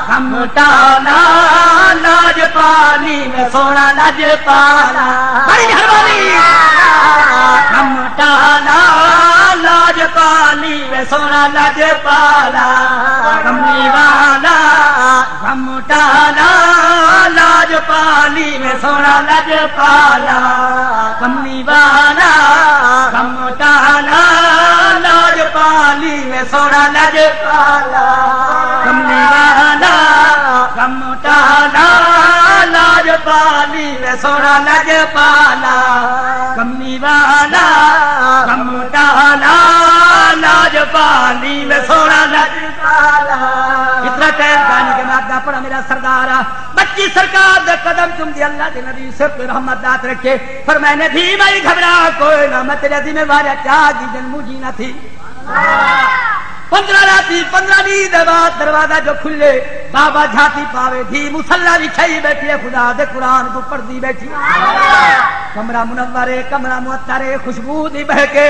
کمٹانا لاج پالی میں سونا لاج پالا بڑی مہربانی کمٹانا لاج پالی میں سونا لاج پالا کملی والا کمٹانا لاج پالی میں سونا لاج پالا کملی والا کمٹانا لاج پالی میں سونا لاج پالا کملی والا کمٹانا لاج پالی میں سونا لاج پالا کملی والا کمٹانا لاج پالی میں سونا لاج پالا اتنا ٹائم گانے کے بعد نہ پڑا میرا سردار بچی سرکار دے قدم چم دی اللہ کے نبی سے رحمت دات رکھے پر میں نے بھی میں گھبرا کوئی نہ میں تیرے ذمہ وار چاہ دی جن مجھی نہ تھی 15 راتی 15 دی بعد دروازہ جو کھلے بابا جھاتی پاوے تھی مصلی بچھائی بیٹھی ہے خدا دے قرآن کو پڑھتی بیٹھی کمرہ منورے کمرہ معطرے خوشبو دی بہکے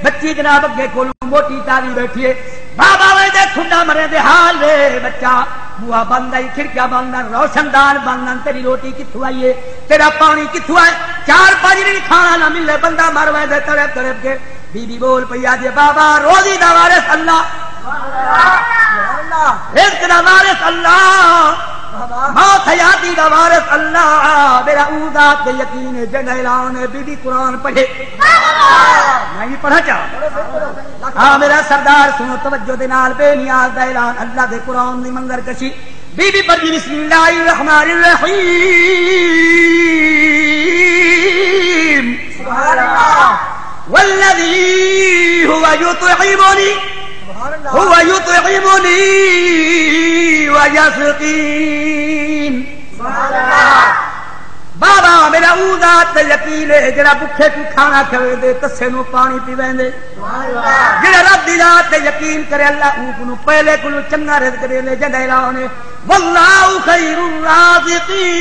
بچی جناب اگے کول موٹی تاری بیٹھی ہے بابا وے دے کھنڈا مرے دے حال دے بچہ بوا بند آئی کھڑکیاں بند روشن دان بند تیری روٹی کتھوں آئی ہے تیرا پانی کتھوں آئے 4-5 دن کھانا نہ ملے بندہ مر وے دے تڑپ تڑپ کے بی بی بول پئی آجے بابا روزی دا وارث اللہ رزق دا وارث اللہ موت حیاتی دا وارث اللہ میرا او ذات دے یقین جنگ اعلان بی بی قرآن پڑھے میں بھی پڑھا چاہ ہاں میرا سردار سنو توجہ دے نال بے نیاز دا اعلان اللہ دے قرآن دی منظر کشی بی بی پڑھی بسم اللہ الرحمن الرحیم سبحان اللہ والذی هو یطعمنی هو یطعمنی ویسقین بابا میرا او ذات یقین ہے جڑا بھکھے کو کھانا کھوے دے تسے نو پانی پیویں دے جڑا رب دی ذات یقین کرے اللہ او کو پہلے کو چنگا رزق دے لے جڑا اعلان ہے واللہ خیر الرازقین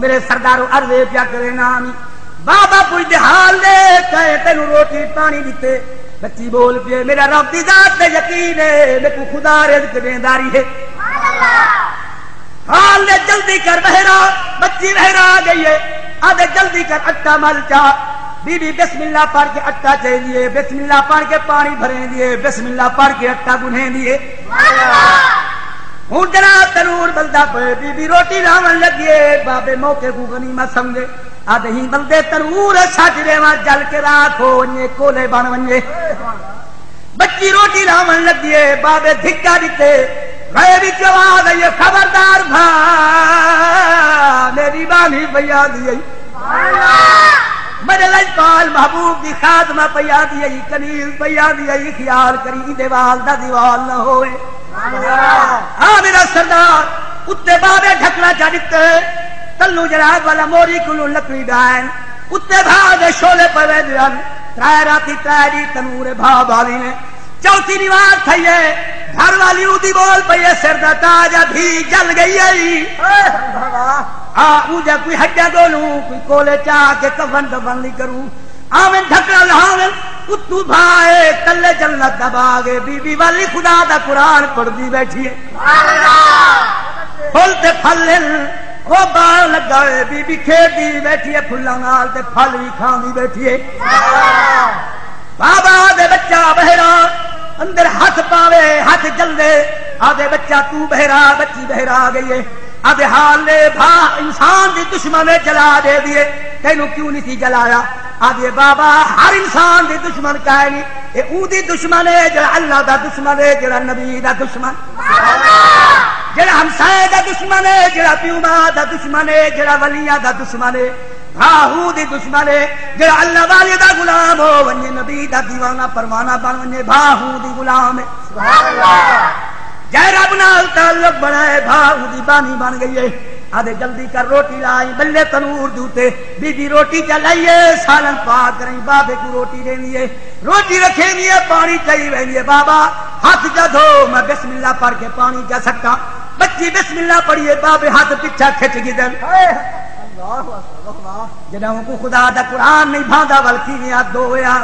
میرے سردارو عرض پیا کرے نامی بابا پوچھتے حال دے کہے تینو روٹی پانی دیتے بچی بول پے میرا رب دی ذات تے یقین ہے میرے کو خدا رزق دینداری ہے حال دے جلدی کر بہرا بچی بہرا گئی ہے آدھے جلدی کر اٹا مل چا بی بی بسم اللہ پڑھ کے اٹا چاہیے بسم اللہ پڑھ کے پانی بھریں دیے بسم اللہ پڑھ کے اٹا گنہیں دیے ہوں جناب تنور بلدا پے بی بی روٹی لاون لگیے بابے موقع کو غنیمت سمجھے آدھے ہی بلدے تنور ساجرے وہاں جل کے رات ہو ونجے کولے بن ونجے بچی روٹی لاون لگیے بابے دھکا دیتے گئے بھی آواز آئیے خبردار بھا میری بانی پیا دی میرے لجپال محبوب دی خاتمہ پیا دی کنیز پیا دی خیال کری دیوال دا دیوال نہ ہوئے ہاں میرا سردار اتنے بابے ڈھکنا چاہتے تلو جناب والا موری کلو لکڑی ڈائن اتنے بھاگ شولے پوے دن ترائے راتی ترائے تنور بھا بالی نے چوتھی نواز تھئی ہے گھر والی اودی بول پئی سر دا تاج بھی جل گئی ہے مجھے کوئی ہڈیا گولوں کوئی کولے چاہ کے کفن دفن نہیں کروں آمن ڈھکڑا لہاویں اتو بھائے کلے جنت دباگے بی بی والی خدا دا قرآن پڑھ دی بیٹھی ہے پھلتے پھلن وہ بال لگائے بی بی کھیت دی بیٹھی ہے پھلا نال تے پھل بھی کھان دی بیٹھی ہے بابا دے بچہ بہرا اندر ہاتھ پاوے ہاتھ جل دے آدھے بچہ تو بہرا بچی بہرا گئی ہے آدھے حال لے بھا انسان دی دشمن جلا دے دیے تینوں کیوں نہیں سی جلایا آدھے بابا ہر انسان دی دشمن کہے نہیں اے او دی دشمن ہے جڑا اللہ دا دشمن ہے جڑا نبی دا دشمن جڑا ہمسائے دا دشمن ہے جڑا پیو ماں دا دشمن ہے جڑا ولیاں دا دشمن ہے بھاہو دی دشمن ہے جڑا اللہ والے دا غلام ہو ونجے نبی دا دیوانہ پروانہ بن ونجے بھاہو دی غلام ہے سبحان اللہ جے رب نال تعلق بنائے بھاہو دی بانی بن گئی ہے آدھے جلدی کر روٹی لائی بلے تنور دوتے بی بی روٹی چلائیے سالن پاک کریں بابے کو روٹی دینی ہے روٹی رکھیں گی پانی چاہیے رہنی بابا ہاتھ جا دھو میں بسم اللہ پڑھ کے پانی جا سکتا بچی بسم اللہ پڑھیے بابے ہاتھ پیچھا کھچ گی دن جنہوں کو خدا دا قرآن نہیں بھاندا بلکہ ہاتھ دھو یا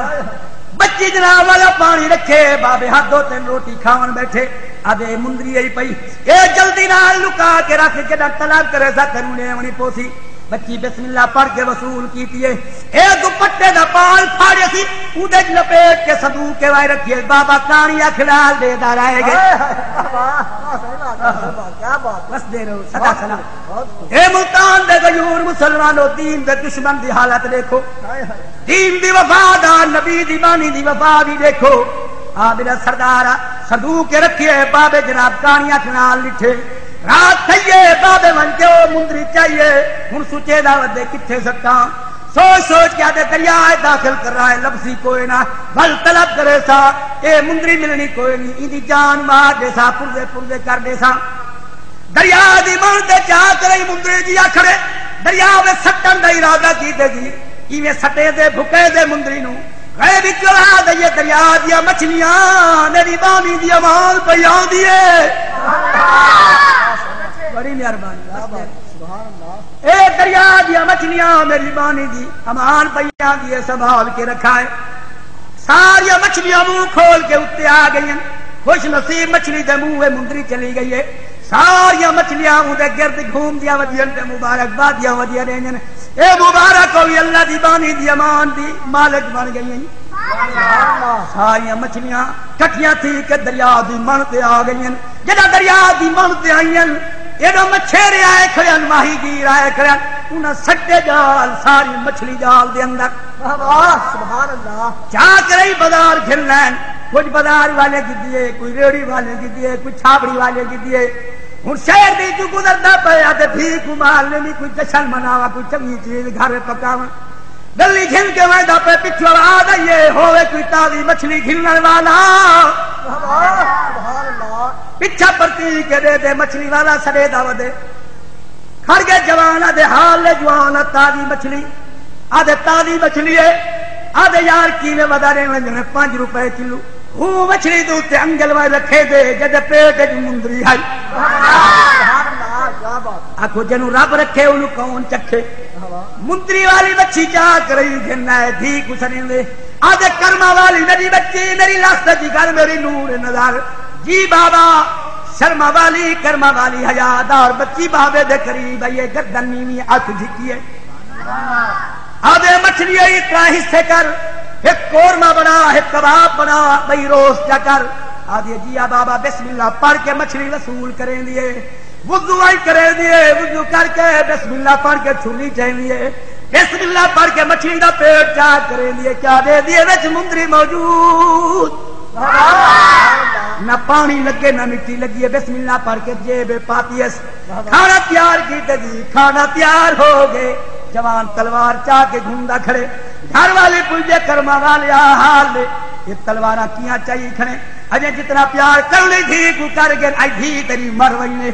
بچی جناب والا پانی رکھے بابے ہاتھ دھو تین روٹی کھاون بیٹھے آدھے مندری آئی پئی اے جلدی نال لکا کے رکھ کے طلب کرے سا کرونے ونی پوسی بچی بسم اللہ پڑھ کے وصول کیتی ہے اے دوپٹے دا پال پھاڑے سی اودے لپیٹ کے صندوق کے وائے رکھیے بابا کانیاں کھلال دے دا رہے گئے کیا بات بس دے رہو صدا سلام اے ملتان دے غیور مسلمانوں دین دے دشمن دی حالت دیکھو دین دی وفادار نبی دی بانی دی وفا بھی دیکھو میرا سردار صندوق کے رکھیے بابے جناب کانیاں کھلال لٹھے رات تھئیے بابے من کے مندری چاہیے ہن سوچے دعوت دے کتھے سکتا سوچ سوچ کے آدھے دریائے داخل کر رہا ہے لفظی کوئی نہ بھل طلب کرے سا اے مندری ملنی کوئی نہیں ایدی جان مار دے سا پردے پردے کر دے سا دریا دی من دے چاہ کرے مندری جی آکھڑے دریا میں سٹن دا ارادہ کی دے گی ایویں سٹے دے بھکے دے مندری نو غیبی چلا دئیے دریا دیا مچھلیاں میری بانی دی امال پیاں دیے بڑی مہربانی اے دریا دیا مچھلیاں میری بانی دی امان پیاں دیے سنبھال کے رکھا ہے ساری مچھلیاں منہ کھول کے اتنے آ گئی خوش نصیب مچھلی دے منہ مندری چلی گئی ہے ساری مچھلیاں منہ دے گرد گھوم دیا ودیاں تے مبارک بادیاں ودیاں رہن اے مبارک ہوئی اللہ دی بانی دی امان دی مالک بن گئی ہیں ساری مچھلیاں کٹیاں تھی کہ دریا دی من تے آ گئی جدا دریا دی من تے آئی ایڈو مچھیرے آئے کھڑے ماہی گیر آئے کھڑے انہاں سٹے جال ساری مچھلی جال دے اندر سبحان اللہ چاہ کرئی بازار گھر لین کچھ بازار والے کی دیے کوئی ریڑی والے کی دیے کوئی چھاپڑی والے کی دیے ہن شہر دی جو گزردا پیا تے بھیک مال نہیں کوئی جشن مناوا کوئی چنگی چیز گھر پکاوا گلی گھن کے ویندا پہ پچھو آ گئیے ہوے کوئی تازی مچھلی گھنن والا سبحان اللہ پیچھا پرتی کے دے دے مچھلی والا سڑے دا ودے کھڑ گئے جوان دے حال لے جوان تازی مچھلی آدھے تازی مچھلی ہے آدھے یار کیلے ودارے میں 5 روپے کلو وہ مچھلی دو تے انگل میں رکھے دے جد پیٹ جو مندری ہے آکھو جنو رب رکھے انہوں کون چکھے مندری والی بچی چاہ کر رہی گھننا ہے دھی کسنے دے آدھے کرما والی میری بچی میری لاستہ جی کر میری نور نظر جی بابا شرما والی کرما والی حیادار بچی بابے دے قریب ہے گردن نیمی آنکھ جھکی ہے آدھے مچھلی اتنا حصے کر ایک قورمہ بنا ایک کباب بنا بھئی روز جا کر آدھے جی بابا بسم اللہ پڑھ کے مچھلی وصول کریں دیے وضو آئی کریں دیے وضو کر کے بسم اللہ پڑھ کے چھولی چاہیں دیے بسم اللہ پڑھ کے مچھلی دا پیٹ چاہ کریں دیے کیا دے دیے وچ مندری موجود نہ پانی لگے نہ مٹی لگی ہے بسم اللہ پڑھ کے جیب پاتی ہے کھانا تیار کی دے کھانا تیار ہو گئے جوان تلوار چاہ کے گھومدا کھڑے گھر والے پوچھے کرما والے حال لے یہ تلواراں کیاں چاہیے کھڑے اجے جتنا پیار کر لی تھی کو کر گئے ائی تھی تیری مر وئی نے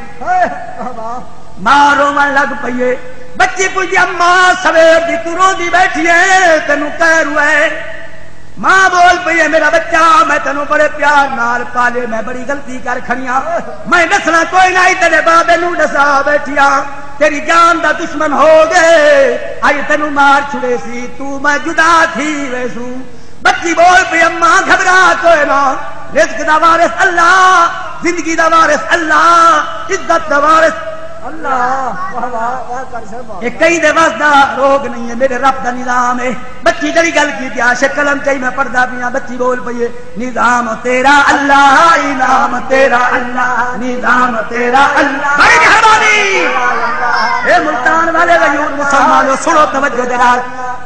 مارو من لگ پئیے بچی پوچھی اماں سویر دی تو روندی بیٹھی ہے تینوں کہہ روئے ماں بول پئی ہے میرا بچہ میں تینوں بڑے پیار نال پالے میں بڑی غلطی کر کھڑیاں میں دسنا کوئی نہیں تیرے بابے نوں دسا بیٹھیا تیری جان دا دشمن ہو گئے آئی تینوں مار چھڑے سی تو میں جدا تھی ویسوں بچی بول پئی اماں گھبرا کوئی نہ رزق دا وارث اللہ زندگی دا وارث اللہ عزت دا وارث اللہ کئی دے واسطہ روگ نہیں ہے میرے رب دا نظام ہے بچی جڑی گل کی عاشق قلم چاہیے میں پڑھدا پیاں بچی بول پئی نظام تیرا اللہ انعام تیرا اللہ نظام تیرا اللہ بڑی مہربانی اے ملتان والے غیور مسلمانوں سنو توجہ دے نال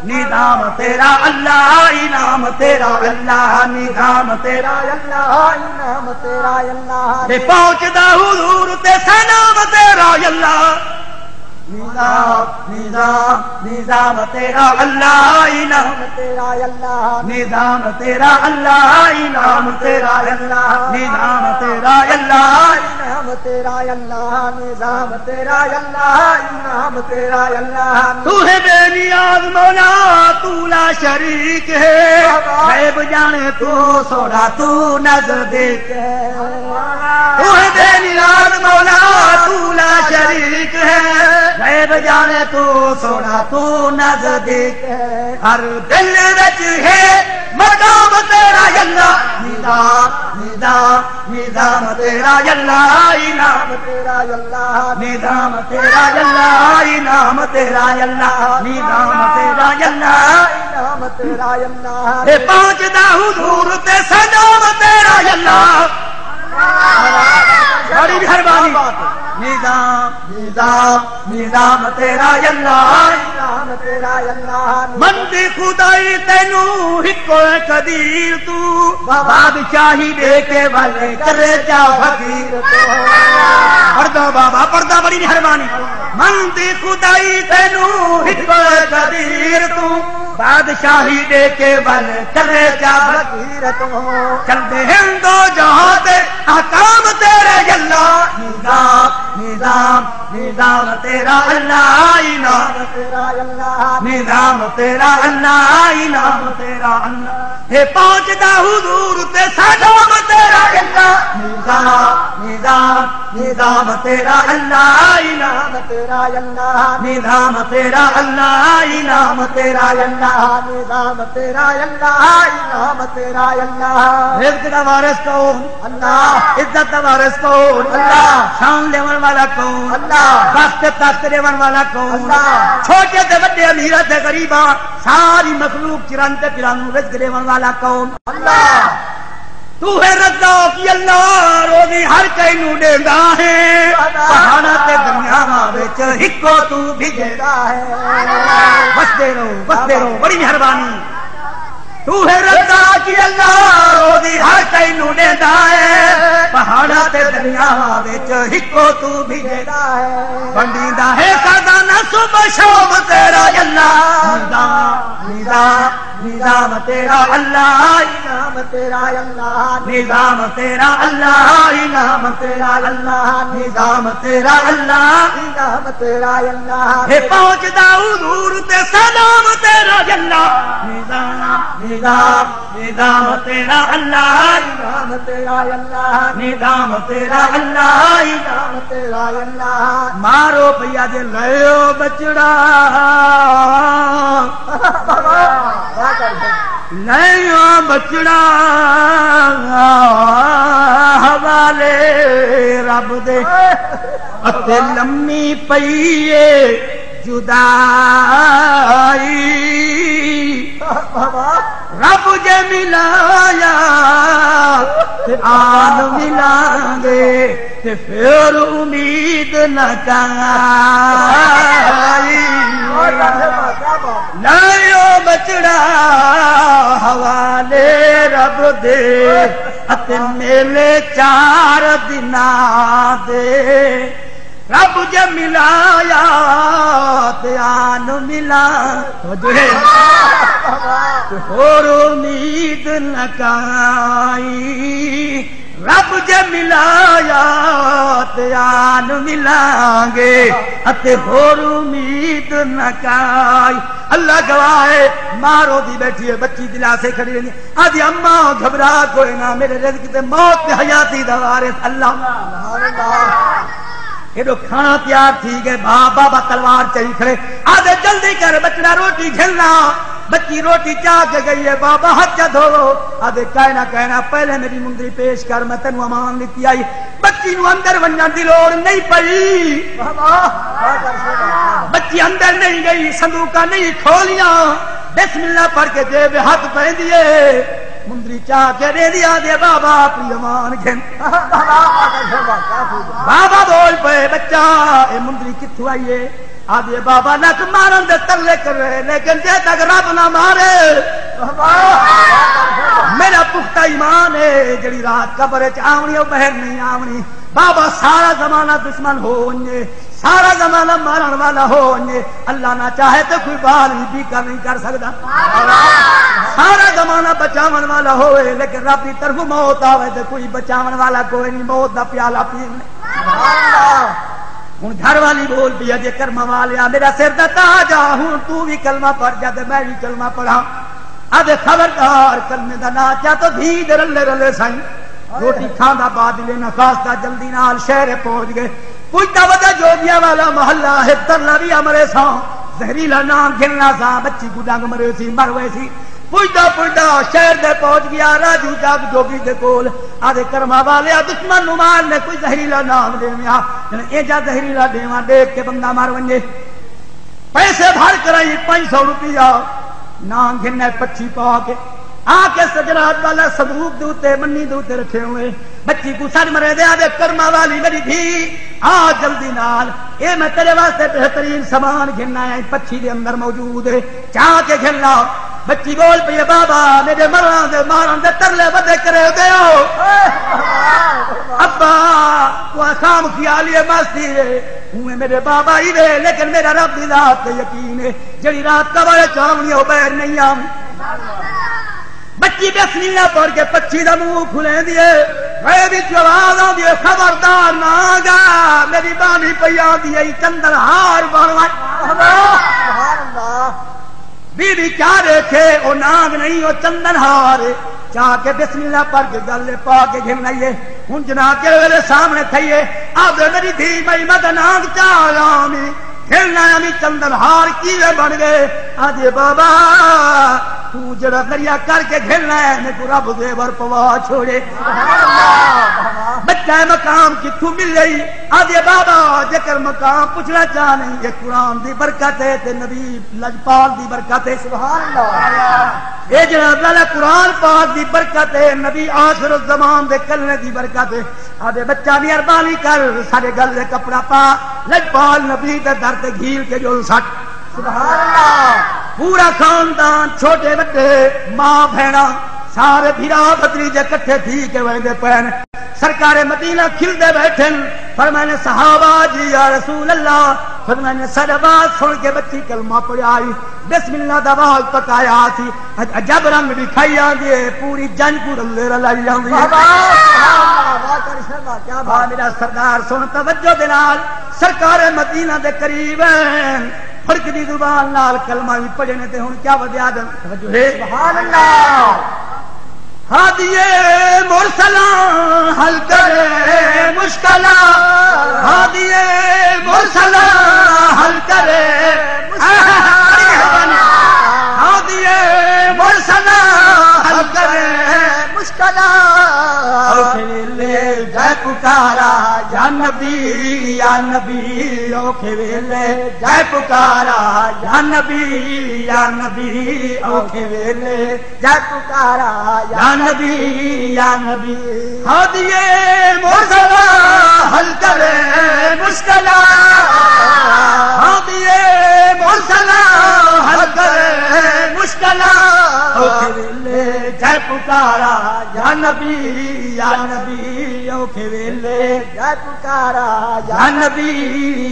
نظام تیرا اللہ انعام تیرا اللہ نظام تیرا اللہ انعام تیرا اللہ پہنچدا حضور تے سلام تیرا اللہ نظام نظام تیرا اللہ انعام تیرا اللہ نظام تیرا اللہ انعام تیرا اللہ نظام تیرا اللہ انعام تیرا اللہ نظام تیرا اللہ انعام تیرا اللہ تو ہے بے نیاز مولا تو لا شریک ہے غیب جانے تو سوڑا تو نزدیک ہے تو ہے بے نیاز مولا تو لا شریک ہے غیب جانے تو سوڑا تو نزدیک ہے ہر دل وچ ہے مقام تیرا اللہ نظام نظام نظام تیرا اللہ انعام تیرا اللہ نظام تیرا اللہ انعام تیرا اللہ نظام تیرا اللہ انعام تیرا اللہ اے پہنچدا حضور تے سلام تیرا اللہ بڑی مہربانی نظام نظام نظام تیرا اللہ نظام تیرا اللہ مندی خدائی تینوں ہکو قدیر تو بادشاہی دے کے والے کرے جا فقیر تو پردہ بابا پردہ بڑی مہربانی مندی خدائی تینوں ہکو قدیر تو بادشاہی دے کے والے کرے جا فقیر تو چلتے ہندو جہاں تے احکام تیرے اللہ نظام نظام نظام تیرا اللہ انعام تیرا اللہ نظام تیرا اللہ انعام تیرا اللہ ہے پہنچدا حضور تے سلام تیرا اللہ نظام نظام نظام تیرا اللہ انعام تیرا اللہ نظام تیرا اللہ انعام تیرا اللہ نظام تیرا اللہ انعام تیرا اللہ رزق دا وارث کون اللہ عزت دا وارث کون اللہ شان دیون والا کون اللہ بخت تخت دیون والا کون اللہ چھوٹے تے بڑے امیر تے غریباں ساری مخلوق چرن تے پیران رزق دیون والا کون اللہ تو ہے رزاق کی اللہ روزی ہر کئی نو دیندا ہے پہاڑاں تے دریاواں وچ ہکو تو بھیجدا ہے بستے رہو بڑی مہربانی تو ہے رزاق کی اللہ روزی ہر کئی نو دیندا ہے پہاڑاں تے دریاواں وچ ہکو تو بھیجدا ہے بندیدا ہے خزانہ صبح شام تیرا اللہ نظام نظام نظام تیرا اللہ انعام تیرا اللہ نظام تیرا اللہ انعام تیرا اللہ نظام تیرا اللہ انعام تیرا اللہ ہے پہنچدا حضور تے سلام تیرا اللہ نظام نظام نظام تیرا اللہ انعام تیرا اللہ نظام تیرا اللہ انعام تیرا اللہ مارو پیا دے لئیو بچڑا نہیں بچڑا حوالے رب دے اتے لمبی پئیے جدائی رب جے ملایا تے آن ملان گے تے پھر امید نہ کرائی لائیو بچڑا حوالے رب دے اتے میلے 4 دناں دے رب جے ملایا تے آن ملا اور امید نہ کرائی رب جے ملایا تے آن ملان گے اتے ہور امید نہ کرائی اللہ گواہ ہے مارو دی بیٹھی ہے بچی دلا سے کھڑی رہی آدھی اماں گھبرا کوئی نہ میرے رزق تے موت تے حیاتی دا وارث اللہ ایڈو کھانا تیار تھی گئے بابا تلوار چلی کھڑے آدھے جلدی کر بچڑا روٹی کھلنا بچی روٹی چاہ کے گئی ہے بابا ہاتھ دھو آدھے کہنا پہلے میری مندری پیش کر میں تینوں امان لیتی آئی بچی نو اندر ونجن دی لوڑ نہیں پئی بچی اندر نہیں گئی صندوقہ نہیں کھولیاں بسم اللہ پڑھ کے جیب ہاتھ پہ دیے مندری چاہ کے دے دیا دے بابا اپنی امان گھن بابا بول پے بچہ اے مندری کتھو آئیے آدھے بابا نک مارن دے ترلے کر رہے لیکن جے تک رب نہ مارے میرا پختہ ایمان ہے جڑی رات قبر چ آونی او بہر نہیں آونی بابا سارا زمانہ دشمن ہونجے سارا زمانہ مارن والا ہو اللہ نہ چاہے تو کوئی بال بھی نہیں کر سکتا سارا زمانہ بچاون والا ہوئے لیکن رب کی طرف موت آوے تو کوئی بچاون والا کوئی نہیں موت دا پیالہ پین ہوں گھر والی بول پی جی کرما والیا میرا سر دا تاج آ ہوں تو بھی کلمہ پڑھ جا تے میں بھی کلمہ پڑھا اب خبردار کلمے دا نا چا تو بھی رلے رلے سائیں روٹی کھانا بعد لینا خاصتا جلدی نال شہر پہنچ گئے پوچھتا وجہ جوگیاں والا محلہ ہے ترلا بھی امرے سا زہریلا نام گھلنا سا بچی کو ڈنگ مرے سی مروے سی پوچھتا پوچھتا شہر دے پہنچ گیا راجو جاگ جوگی دے کول آدھے کرما والے دشمن نمار نے کوئی زہریلا نام دے میا ایجا زہریلا دیواں دیکھ کے بندہ مار ونجے پیسے بھر کرائی 500 روپیہ نام گھنے پچھی پا کے آ کے سجرات والا صندوق دوتے منی دوتے رکھے ہوئے بچی کو سر مرے دے آدھے کرما والی میری دھی آ جلدی نال اے میں تیرے واسطے بہترین سامان گھننا ہے پچھی دے اندر موجود ہے چاہ کے گھننا بچی بول پہ بابا میرے مران دے ماران دے ترلے بدے کرے دیو ابا تو خام خیالی مستی ہے ہوں میرے بابا ہی دے لیکن میرا رب دی ذات تے یقین ہے جڑی رات کا بڑے چاونی ہو بیر نہیں آم بچی بسم اللہ پڑھ کے پچھی دا منہ کھلے دیے غیبی جواز آ دیے خبردار نہ گا میری بانی پیا دیے چندر ہار بنوائے سبحان اللہ بی بی کیا دیکھے او ناگ نہیں او چندن ہار چاہ کے بسم اللہ پڑھ کے گلے پا کے گھنائیے ہن جنا کے ویلے سامنے تھئیے اب میری دھی مئی مد ناگ چاہیامی کھیلنا ہمیں چندن ہار کیوے بن گئے آجے بابا تو جڑا دریا کر کے کھیلنا ہے میں کو رب دے ور پوا چھوڑے بچہ مقام کتھوں مل گئی آجے بابا جکر مقام پوچھنا چاہ نہیں یہ قرآن دی برکت ہے تے نبی لجپال دی برکت ہے سبحان اللہ اے جناب لالا قرآن پاک دی برکت ہے نبی آخر الزمان دے کلنے دی برکت ہے آدھے بچہ بھی اربانی کر سارے گل دے کپڑا پا لجپال نبی دے در تے گھیل کے جو سٹ سبحان اللہ پورا خاندان چھوٹے بڑے ماں بہنا سارے بھیرا بھتریجے کٹھے تھی کے ویندے پہن سرکار مدینہ کھلدے بیٹھن فرمانے صحابہ جی یا رسول اللہ فرمانے سربات سن کے بچی کلمہ پڑھائی بسم اللہ دواز پکایا تھی عجب رنگ دکھائی آگے پوری جنگ کو رلے رلائی آگے کیا بات میرا سردار سن توجہ دلال سرکار مدینہ دے قریب فرق دی زبان نال کلمہ بھی پڑھنے تے ہن کیا وجہ دن توجہ ہے سبحان اللہ ہادیے مرسلاں حل کرے مشکلاں ہادیے مرسلاں حل کرے ہادیے مرسلاں حل کرے مشکلاں لے جائے پکارا یا نبی یا نبی اوکھے ویلے جائے پکارا یا نبی یا نبی اوکھے ویلے جائے پکارا یا نبی یا نبی ہادیے مرسلا حل کرے مشکلا ہادیے مرسلا حل کرے مشکلا اوکھے ویلے جائے پکارا یا نبی یا نبی اوکھے ویلے جائے پکارا یا نبی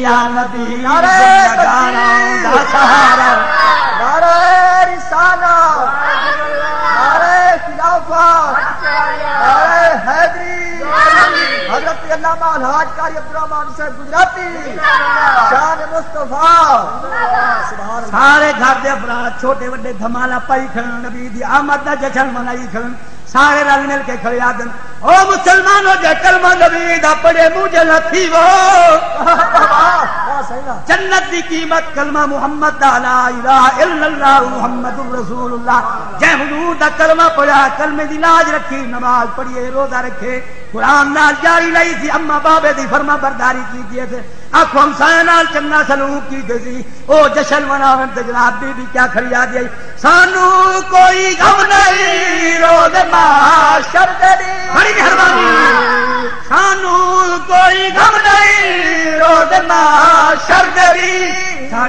یا نبی نعرہ گانا دا سہارا نعرہ رسالہ نعرہ خلافت نعرہ حیدری حضرت علامہ الحاج قاری عبدالرحمان صاحب گجراتی شان مصطفیٰ سبحان اللہ سارے گھر دے افراد چھوٹے بڑے دھمالا پائی کھڑن نبی دی آمد دا جشن منائی کھڑن سارے رل مل کے کھڑے آدن او مسلمانوں جے کلمہ نبی دا پڑے مجھے نہ تھی وہ جنت دی قیمت کلمہ محمد دا لا الہ الا اللہ محمد رسول اللہ جے حضور دا کلمہ پڑھا کلمے دی لاج رکھی نماز پڑھیے روزہ رکھے قرآن نال جاری لائی سی اما بابے دی فرما برداری کیجیے تھے آنکھوں ہمسایہ نال چنگا سلوک کیتے سی او جشن مناون تے جناب بی بی کیا کھڑی آ گئی سانو کوئی غم نہیں روز معاشر دی بڑی مہربانی سانو کوئی غم نہیں روز معاشر دی